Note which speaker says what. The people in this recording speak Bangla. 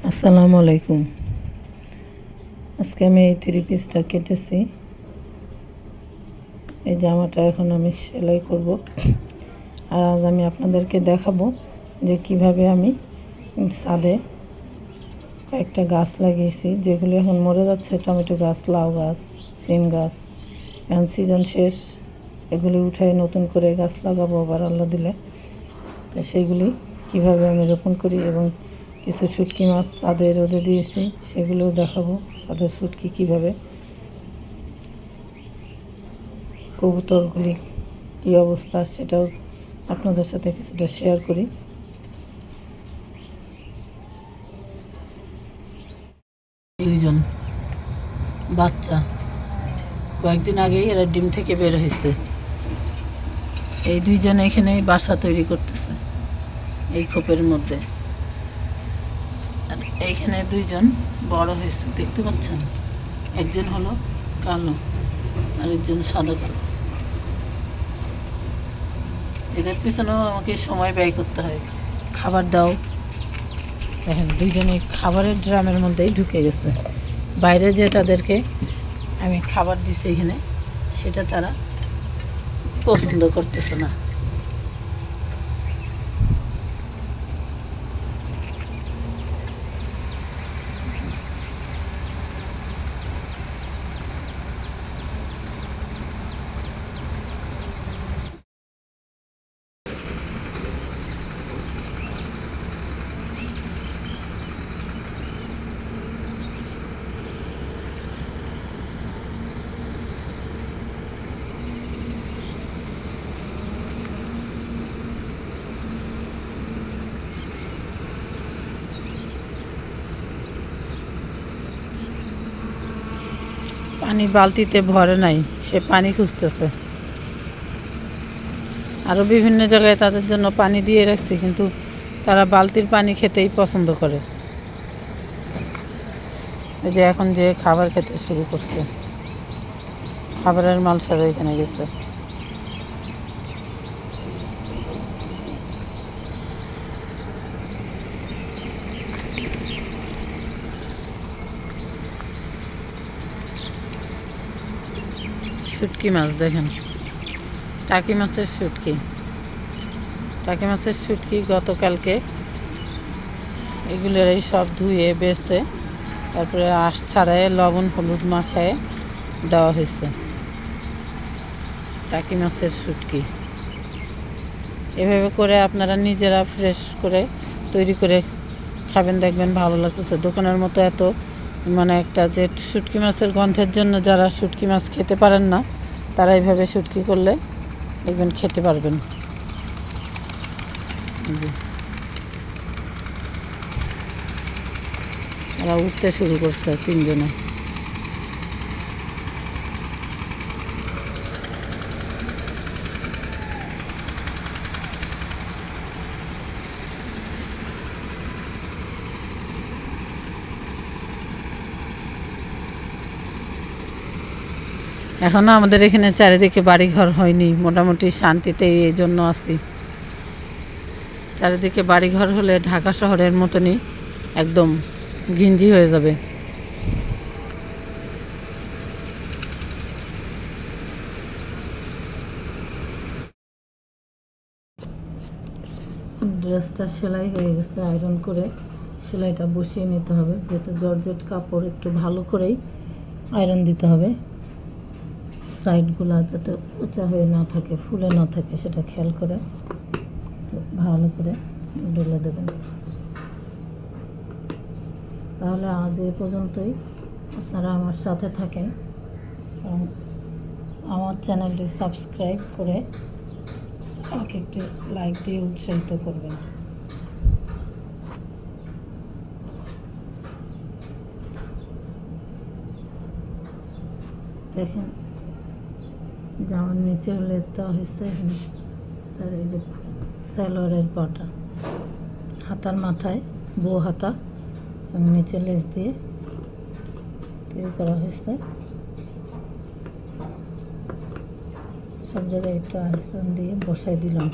Speaker 1: আসসালামু আলাইকুম। আজকে আমি এই 3 পিসটা কেটেছি। এই জামাটা এখন আমি সেলাই করব। আর আজ আমি আপনাদেরকে দেখাবো যে কিভাবে আমি ছাদে কয়েকটা গাছ লাগিয়েছি, যেগুলো এখন মরে যাচ্ছে। টমেটো গাছ, লাউ গাছ, সিম গাছ। এখন সিজন শেষ, এগুলি উঠাই নতুন করে গাছ লাগাবো আবার আল্লাহ দিলে। তো সেইগুলি কিভাবে আমি রোপণ করি এবং কিছু শুটকি মাছ ছাদে রোদে দিয়েছি, সেগুলোও দেখাবো। ছাদের শুটকি কীভাবে, কবুতরগুলি কী অবস্থা সেটাও আপনাদের সাথে কিছুটা শেয়ার করি। দুইজন বাচ্চা কয়েকদিন আগেই এরা ডিম থেকে বের হয়েছে। এই দুইজন এখানে বাসা তৈরি করতেছে এই খোপের মধ্যে। আর এইখানে দুইজন বড় হয়েছে, দেখতে পাচ্ছেন। একজন হলো কালো আর একজন সাদা কালো। এদের পিছনেও আমাকে সময় ব্যয় করতে হয়। খাবার দাও, দেখেন দুইজনে খাবারের ড্রামের মধ্যেই ঢুকে গেছে। বাইরে যে তাদেরকে আমি খাবার দিচ্ছি এখানে, সেটা তারা পছন্দ করতেছে না। পানি বালতিতে ভরে নাই, সে পানি খুঁজতেছে। আরও বিভিন্ন জায়গায় তাদের জন্য পানি দিয়ে রাখছি, কিন্তু তারা বালতির পানি খেতেই পছন্দ করে। এই যে এখন যে খাবার খেতে শুরু করছে, খাবারের মালসারা এখানে গেছে। শুটকি মাছ দেখেন, টাকি মাছের শুটকি। টাকি মাছের শুটকি গতকালকে এগুলোরই সব ধুয়ে বেছে, তারপরে আঁশ ছাড়ায় লবণ হলুদ মাখায় দেওয়া হয়েছে। টাকি মাছের শুটকি এভাবে করে আপনারা নিজেরা ফ্রেশ করে তৈরি করে খাবেন, দেখবেন ভালো লাগতেছে। দোকানের মতো এত একটা যে শুটকি মাছের গন্ধের জন্য যারা শুটকি মাছ খেতে পারেন না, তারা এইভাবে শুটকি করলে দেখবেন খেতে পারবেন। তারা উঠতে শুরু করছে তিনজনে। এখনও আমাদের এখানে চারিদিকে বাড়িঘর হয়নি, মোটামুটি শান্তিতেই এই জন্য আছি। চারিদিকে বাড়িঘর হলে ঢাকা শহরের মতনই একদম ঘিঞ্জি হয়ে যাবে। ড্রেসটা সেলাই হয়ে গেছে, আয়রন করে সেলাইটা বসিয়ে নিতে হবে। যেহেতু জর্জেট কাপড়, একটু ভালো করেই আয়রন দিতে হবে। সাইডগুলো যাতে উঁচা হয়ে না থাকে, ফুলে না থাকে, সেটা খেয়াল করে ভালো করে ডলে দেবেন। তাহলে আজ এ পর্যন্তই। আপনারা আমার সাথে থাকেন, আমার চ্যানেলটি সাবস্ক্রাইব করে আমাকে একটু লাইক দিয়ে উৎসাহিত করবেন। দেখেন জামার নিচেও লেস দেওয়া হয়েছে। স্যার এই যে স্যালোয়ারের পাটা, হাতার মাথায় বো হাতা এবং নিচে লেস দিয়ে তৈরি করা হয়েছে। সব জায়গায় একটু আইসন দিয়ে বসাই দিলাম।